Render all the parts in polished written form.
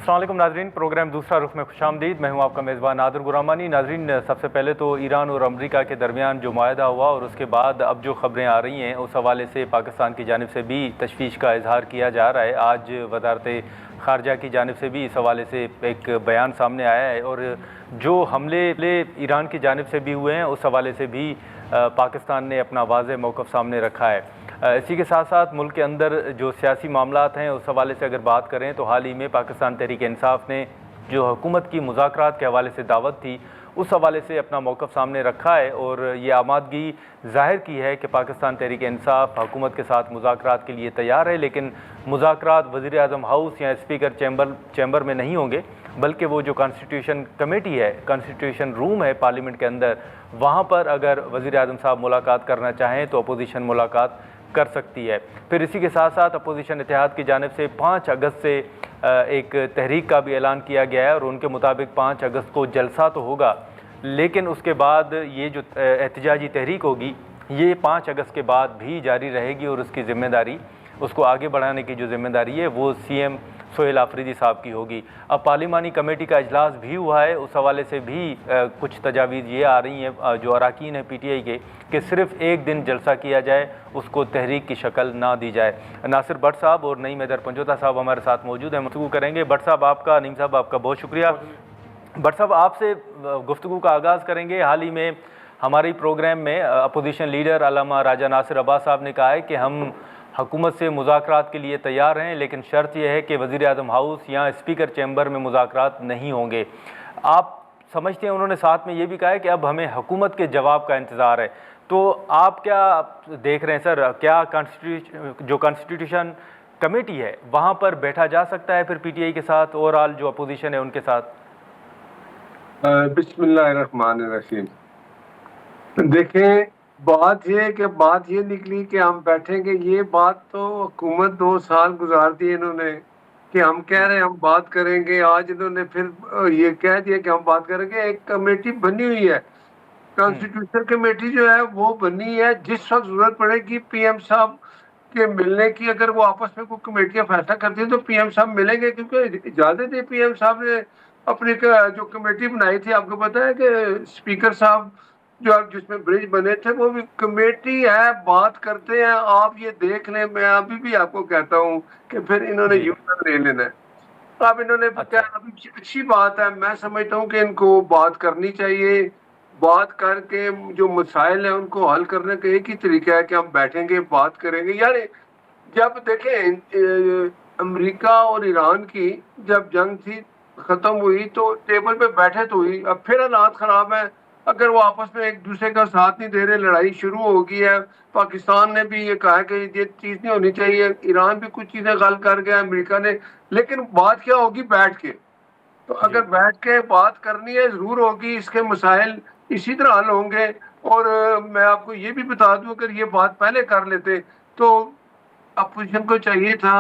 अस्सलाम वालेकुम नाजरीन, प्रोग्राम दूसरा रुख में खुशामदीद। मैं हूं आपका मेज़बान नादिर गुरामानी। नाजरीन, सबसे पहले तो ईरान और अमरीका के दरमियान जो मुआहदा हुआ और उसके बाद अब जो ख़बरें आ रही हैं उस हवाले से पाकिस्तान की जानिब से भी तशवीश का इजहार किया जा रहा है। आज वज़ारत ख़ारजा की जानिब से भी इस हवाले से एक बयान सामने आया है और जो हमले ईरान की जानिब से भी हुए हैं उस हवाले से भी पाकिस्तान ने अपना वाज़ेह मौक़िफ़ सामने रखा है। इसी के साथ साथ मुल्क के अंदर जो सियासी मामलात हैं उस हवाले से अगर बात करें तो हाल ही में पाकिस्तान तहरीक इंसाफ ने जो हुकूमत की मुज़ाकरात के हवाले से दावत थी उस हवाले से अपना मौक़िफ़ सामने रखा है और ये आमादगी ज़ाहिर की है कि पाकिस्तान तहरीक इंसाफ हुकूमत के साथ मुज़ाकरात के लिए तैयार है, लेकिन मुज़ाकरात वज़ीर आज़म हाउस या स्पीकर चैम्बर में नहीं होंगे, बल्कि वो जो कॉन्स्टिट्यूशन कमेटी है, कॉन्स्टिट्यूशन रूम है पार्लियामेंट के अंदर, वहाँ पर अगर वज़ीर आज़म साहब मुलाकात करना चाहें तो अपोजिशन मुलाकात कर सकती है। फिर इसी के साथ साथ अपोजिशन इत्तेहाद की जानिब से 5 अगस्त से एक तहरीक का भी ऐलान किया गया है और उनके मुताबिक 5 अगस्त को जलसा तो होगा, लेकिन उसके बाद ये जो एहतजाजी तहरीक होगी ये 5 अगस्त के बाद भी जारी रहेगी और उसकी ज़िम्मेदारी, उसको आगे बढ़ाने की जो ज़िम्मेदारी है वो सीएम सोहेल आफरीदी साहब की होगी। अब पार्लिमानी कमेटी का इजलास भी हुआ है, उस हवाले से भी कुछ तजावीज़ ये आ रही हैं जो अरकान है पीटीआई के कि सिर्फ़ एक दिन जलसा किया जाए, उसको तहरीक की शक्ल ना दी जाए। नासिर भट्ट साहब और नईम हैदर पंजोता साहब हमारे साथ मौजूद हैं, गुफ्तगू करेंगे। भट्ट साहब आपका, नईम साहब आपका बहुत शुक्रिया। भट्ट साहब आपसे गुफ्तगू का आगाज़ करेंगे। हाल ही में हमारे प्रोग्राम में अपोजिशन लीडर अल्लामा राजा नासिर अब्बास साहब ने कहा है कि हम हुकूमत से मुज़ाकरात के लिए तैयार हैं, लेकिन शर्त यह है कि वज़ीर आज़म हाउस या स्पीकर चैम्बर में मुज़ाकरात नहीं होंगे। आप समझते हैं, उन्होंने साथ में ये भी कहा है कि अब हमें हुकूमत के जवाब का इंतज़ार है, तो आप क्या देख रहे हैं सर, क्या कॉन्स्टिट्यूशन कमेटी है वहाँ पर बैठा जा सकता है फिर पीटीआई के साथ, ओवरऑल जो अपोजिशन है उनके साथ? बिस्मिल्लाहिर्रहमानिर्रहीम। देखें, बात ये निकली कि हम बैठेंगे। ये बात तो हुकूमत 2 साल गुजार दी इन्होंने कि हम कह रहे हैं हम बात करेंगे। आज इन्होंने फिर ये कह दिया कि हम बात करेंगे। एक कमेटी बनी हुई है, कॉन्स्टिट्यूशन कमेटी जो है वो बनी है। जिस वक्त जरूरत पड़ेगी पीएम साहब के मिलने की, अगर वो आपस में कोई कमेटियां फैसला करती हैं तो पीएम साहब मिलेंगे, क्योंकि इजाजत है पीएम साहब ने अपनी जो कमेटी बनाई थी। आपको पता है कि स्पीकर साहब जो जिसमें ब्रिज बने थे वो भी कमेटी है, बात करते हैं। आप ये देख लें, मैं अभी भी आपको कहता हूँ कि फिर इन्होंने यू टर्न ले लेना है। अब इन्होंने क्या, अभी अच्छी बात है, मैं समझता हूँ कि इनको बात करनी चाहिए। बात करके जो मसाइल है उनको हल करने का एक ही तरीका है कि हम बैठेंगे, बात करेंगे। यार जब देखें अमेरिका और ईरान की जब जंग थी, खत्म हुई, तो टेबल पे बैठे तो हुई। अब फिर हालात खराब है, अगर वो आपस में एक दूसरे का साथ नहीं दे रहे, लड़ाई शुरू हो गई है। पाकिस्तान ने भी ये कहा कि ये चीज नहीं होनी चाहिए, ईरान भी कुछ चीजें गल कर गया, अमेरिका ने। लेकिन बात क्या होगी, बैठ के। तो अगर बैठ के बात करनी है जरूर होगी, इसके मसाइल इसी तरह हल होंगे। और मैं आपको ये भी बता दूं, अगर ये बात पहले कर लेते तो अपोजिशन को चाहिए था।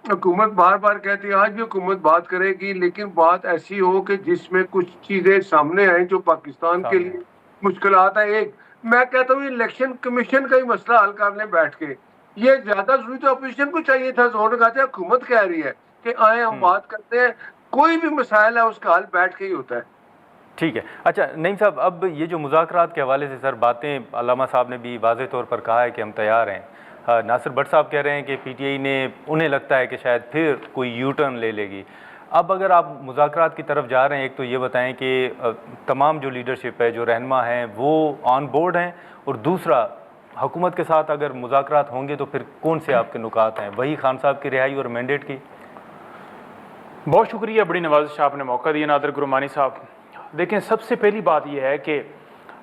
हुकूमत बार बार कहती है, आज भी हुकूमत बात करेगी, लेकिन बात ऐसी हो कि जिसमें कुछ चीजें सामने आए जो पाकिस्तान के लिए मुश्किलात है। एक मैं कहता हूँ इलेक्शन कमीशन का ही मसला हल कर लें बैठ के, ये ज्यादा जरूरी तो अपोजिशन को चाहिए था। जोर लगाते हैं, हुकूमत कह रही है कि आए हम बात करते हैं। कोई भी मसाइल है उसका हल बैठ के ही होता है। ठीक है। अच्छा नईम साहब, अब ये जो मुज़ाकरात के हवाले से सर बातें अल्लामा साहब ने भी वाज़ेह तौर पर कहा है कि हम तैयार हैं। नासिर भट्ट साहब कह रहे हैं कि पीटीआई ने, उन्हें लगता है कि शायद फिर कोई यू टर्न ले लेगी। अब अगर आप मुज़ाकरात की तरफ जा रहे हैं, एक तो ये बताएं कि तमाम जो लीडरशिप है, जो रहनुमा हैं, वो ऑन बोर्ड हैं, और दूसरा हुकूमत के साथ अगर मुज़ाकरात होंगे तो फिर कौन से आपके नुकात हैं? वही खान साहब की रिहाई और मैंडेट की? बहुत शुक्रिया, बड़ी नवाजिश आपने मौका दिया नादिर गुरमानी साहब। देखें, सबसे पहली बात यह है कि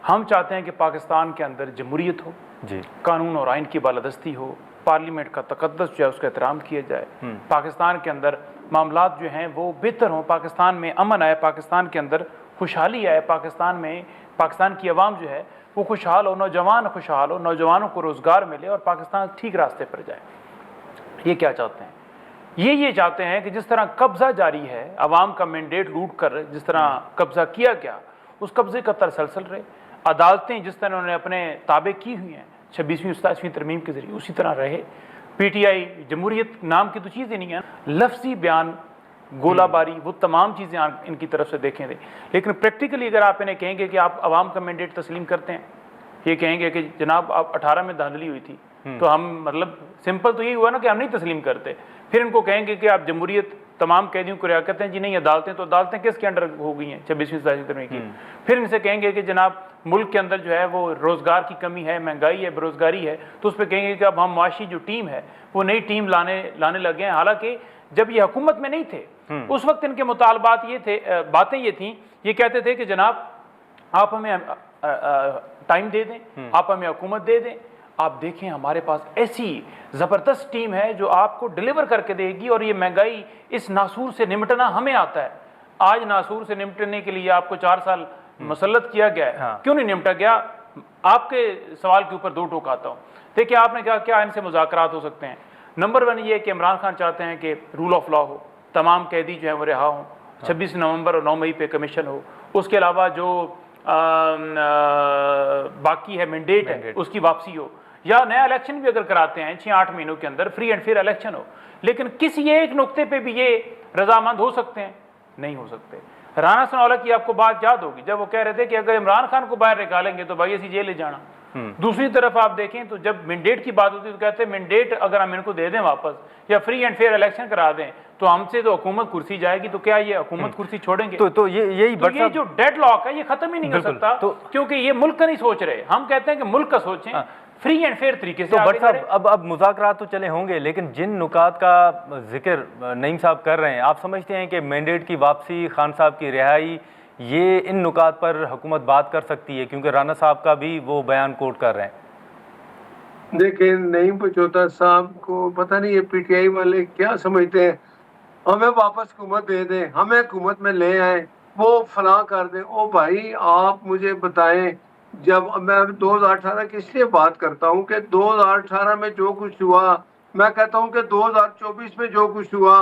हम चाहते हैं कि पाकिस्तान के अंदर जमहूरियत हो जी, कानून और आइन की बालादस्ती हो, पार्लियामेंट का तकद्दस जो है उसका एहतराम किया जाए, पाकिस्तान के अंदर मामलात जो हैं वो बेहतर हों, पाकिस्तान में अमन आए, पाकिस्तान के अंदर खुशहाली आए, पाकिस्तान की आवाम जो है वो खुशहाल हो, नौजवान खुशहाल हो, नौजवानों को रोज़गार मिले और पाकिस्तान ठीक रास्ते पर जाए। ये क्या चाहते हैं? ये चाहते हैं कि जिस तरह कब्ज़ा जारी है, आवाम का मैंडेट लूट कर जिस तरह कब्ज़ा किया गया, उस कब्ज़े का तसलसल रहे। अदालतें जिस तरह उन्होंने अपने ताबे की हुई हैं 26वीं 27वीं तरमीम के ज़रिए, उसी तरह रहे। पीटीआई जमहूरियत नाम की तो चीज़ ही नहीं है, लफ्ज़ी बयान گولہ باری، وہ تمام چیزیں ان کی طرف سے دیکھیں دیں. لیکن پریکٹیکلی اگر آپ انہیں کہیں گے کہ آپ عوام کا مینڈیٹ تسلیم کرتے ہیں، یہ کہیں گے کہ جناب آپ 18 میں دھاندلی ہوئی تھی تو ہم مطلب سمپل تو یہی ہوا نا کہ ہم نہیں تسلیم کرتے. پھر ان کو کہیں گے کہ آپ جمہوریت تمام قیدیوں کو رہا کرتے ہیں، جی نہیں عدالتیں تو عدالتیں کس کے انڈر ہو گئی ہیں 26ویں صدی میں کی. پھر ان سے کہیں گے کہ جناب ملک کے اندر جو ہے وہ روزگار کی کمی ہے، مہنگائی ہے، بے روزگاری ہے، تو اس پہ کہیں گے کہ اب ہم معاشی جو ٹیم ہے وہ نئی ٹیم لانے لگے ہیں. حالانکہ جب یہ حکومت میں نہیں تھے اس وقت ان کے مطالبات یہ تھے، باتیں یہ تھیں، یہ کہتے تھے کہ جناب آپ ہمیں ٹائم دے دیں، آپ ہمیں حکومت دے دیں. آپ دیکھیں ہمارے پاس ایسی زبردست ٹیم ہے جو آپ کو ڈیلیور کر کے دے گی، اور یہ مہنگائی اس ناسور سے نمٹنا ہمیں آتا ہے. آج ناسور سے نمٹنے کے لیے آپ کو 4 سال مسلط کیا گیا ہے، کیوں نہیں نمٹا گیا؟ آپ کے سوال کے اوپر 2 ٹوک آتا ہوں. دیکھیں آپ نے کہا کیا ان سے مذاکرات ہو سکتے ہیں. نمبر 1 یہ کہ عمران خان چاہتے ہیں کہ رول آف لا ہو، تمام قیدی جو ہیں وہ رہا ہوں، 26 نومبر اور 9 مئی پہ کمیشن ہو. اس کے علاوہ جو باقی ہے مینڈیٹ ہے اس کی واپسی ہو، یا نیا الیکشن بھی اگر کراتے ہیں 6-8 مہینوں کے اندر فری اینڈ فیئر الیکشن ہو. لیکن کسی ایک نقطے پہ بھی یہ رضامند ہو سکتے ہیں؟ نہیں ہو سکتے. رانا ثناءاللہ کی آپ کو بات یاد ہوگی جب وہ کہہ رہے تھے کہ اگر عمران خان کو باہر نکالیں گے تو بھائی اسی جیل لے جانا. دوسری طرف آپ دیکھیں تو جب مینڈیٹ کی بات ہوتی ہے تو کہتے ہیں مینڈیٹ اگر ہم ان کو دے دیں واپس یا فری اینڈ فیئر الیکشن کرا دیں تو ہم سے تو حکومت کرسی جائے گی. تو کیا یہ حکومت کرسی چھوڑیں گے؟ تو یہ جو ڈیڈ لاک ہے یہ ختم ہی نہیں ہو سکتا، کیونکہ یہ ملک کا نہیں سوچ رہے. ہم کہتے ہیں کہ ملک کا سوچیں فری اینڈ فیئر طریقے سے. تو بٹ صاحب اب مذاکرات تو چلے ہوں گے، لیکن جن نکات کا ذکر نعیم صاحب کر رہے ہیں، آپ سمجھتے ہیں کہ مینڈیٹ کی واپسی، خان صاحب کی رہائی، یہ ان نکات پر حکومت بات کر سکتی ہے؟ کیونکہ رانا صاحب کا بھی وہ بیان کوٹ کر رہے ہیں. دیکھیں نعیم پچوتا صاحب کو پتہ نہیں یہ پی ٹی آئی والے کیا سمجھتے ہیں، ہمیں واپس حکومت دے دیں، ہمیں حکومت میں لے آئیں، وہ فلاں کر دیں. او بھائی آپ مجھے بتائیں، جب میں 2018 کی اس لیے بات کرتا ہوں کہ 2018 میں جو کچھ ہوا، میں کہتا ہوں کہ 2024 میں جو کچھ ہوا،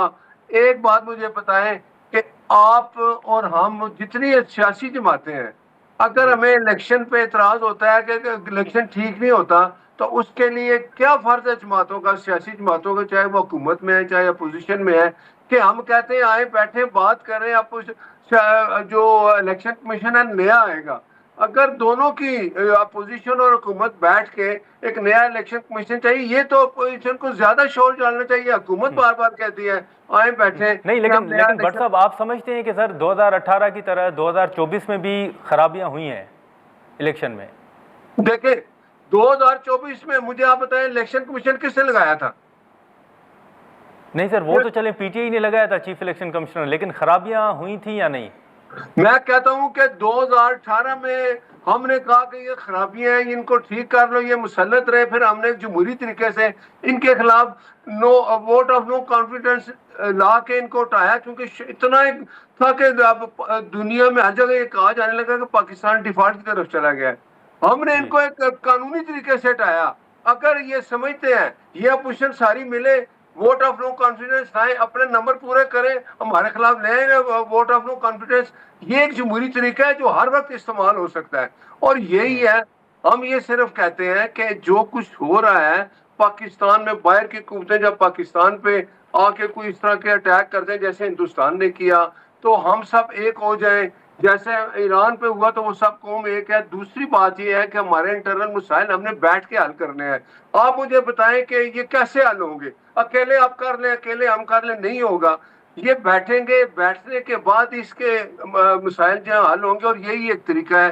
ایک بات مجھے بتائیں کہ آپ اور ہم جتنی سیاسی جماعتیں ہیں، اگر ہمیں الیکشن پہ اعتراض ہوتا ہے کہ الیکشن ٹھیک نہیں ہوتا تو اس کے لیے کیا فرض ہے جماعتوں کا، سیاسی جماعتوں کا، چاہے وہ حکومت میں ہے چاہے اپوزیشن میں ہے، کہ ہم کہتے ہیں آئیں بیٹھیں بات کریں. جو الیکشن کمیشن ہے نیا آئے گا، اگر دونوں کی اپوزیشن اور حکومت بیٹھ کے ایک نیا الیکشن کمیشن چاہیے، یہ تو اپوزیشن کو زیادہ شور ڈالنا چاہیے. حکومت بار بار کہتی ہے آئیں بیٹھیں. نہیں لیکن بٹ صاحب آپ سمجھتے ہیں کہ سر 2018 کی طرح 2024 میں بھی خرابیاں ہوئی ہیں الیکشن میں؟ دیکھیں 2024 میں مجھے آپ بتائیں الیکشن کمیشن کس نے لگایا تھا؟ نہیں سر وہ تو چلیں پی ٹی آئی نے لگایا تھا چیف الیکشن کمشنر، لیکن خرابیاں ہوئی تھیں یا نہیں؟ میں کہتا ہوں کہ 2018 میں ہم نے کہا کہ یہ خرابیاں ہیں، ان کو ٹھیک کر لو، یہ مسلط رہے. پھر ہم نے جمہوری طریقے سے ان کے خلاف ووٹ آف نو کانفیڈنس لا کے ان کو اٹھایا، کیونکہ اتنا تھا کہ دنیا میں ہر جگہ یہ کہا جانے لگا کہ پاکستان ڈیفالٹ کی طرف چلا گیا ہے. ہم نے ان کو ایک قانونی طریقے سے ہٹایا. اگر یہ سمجھتے ہیں یہ اپوزیشن ساری ملے ووٹ آف نو کانفیڈنس لائیں، اپنے نمبر پورے کریں، ہمارے خلاف لے آئیں ووٹ آف نو کانفیڈنس، یہ ایک جمہوری طریقہ ہے جو ہر وقت استعمال ہو سکتا ہے. اور یہی ہے، ہم یہ صرف کہتے ہیں کہ جو کچھ ہو رہا ہے پاکستان میں، باہر کی قوتیں جب پاکستان پہ آ کے کوئی اس طرح کے اٹیک کر دیں جیسے ہندوستان نے کیا، تو ہم سب ایک ہو جائیں. جیسے ایران پہ ہوا تو وہ سب قوم ایک ہے. دوسری بات یہ ہے کہ ہمارے انٹرنل مسائل ہم نے بیٹھ کے حل کرنے ہیں. آپ مجھے بتائیں کہ یہ کیسے حل ہوں گے؟ اکیلے آپ کر لیں، اکیلے ہم کر لیں، نہیں ہوگا. یہ بیٹھیں گے، بیٹھنے کے بعد اس کے مسائل جو حل ہوں گے. اور یہی ایک طریقہ ہے،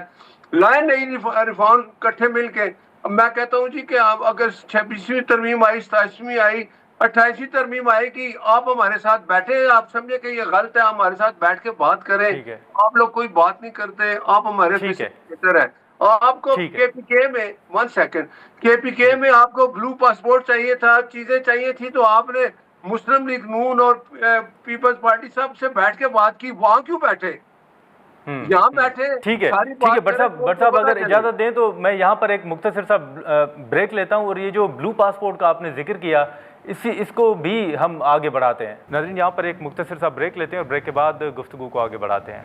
لائن نئی ریفارم کٹھے مل کے. میں کہتا ہوں جی کہ آپ اگر 26ویں ترمیم آئی، 27ویں آئی، 28ویں ترمیم آئے گی، آپ ہمارے ساتھ بیٹھے، آپ سمجھے کہ یہ غلط ہے، ہمارے ساتھ بیٹھ کے بات کریں. آپ لوگ کوئی بات نہیں کرتے، آپ ہمارے فیسلیٹیٹر ہیں. آپ کو کے پی کے میں 1 سیکنڈ کے پی کے میں آپ کو بلو پاسپورٹ چاہیے تھا، چیزیں چاہیے تھی، تو آپ نے مسلم لیگ نون اور پیپلز پارٹی سب سے بیٹھ کے بات کی. وہاں کیوں بیٹھے؟ یہاں بیٹھے. ٹھیک ہے بٹ صاحب اگر اجازت دیں تو میں یہاں پر ایک مختصر سا بریک لیتا ہوں، اور یہ جو بلو پاسپورٹ کا آپ نے ذکر کیا اس کو بھی ہم آگے بڑھاتے ہیں. ناظرین یہاں پر ایک مختصر سا بریک لیتے ہیں اور بریک کے بعد گفتگو کو آگے بڑھاتے ہیں.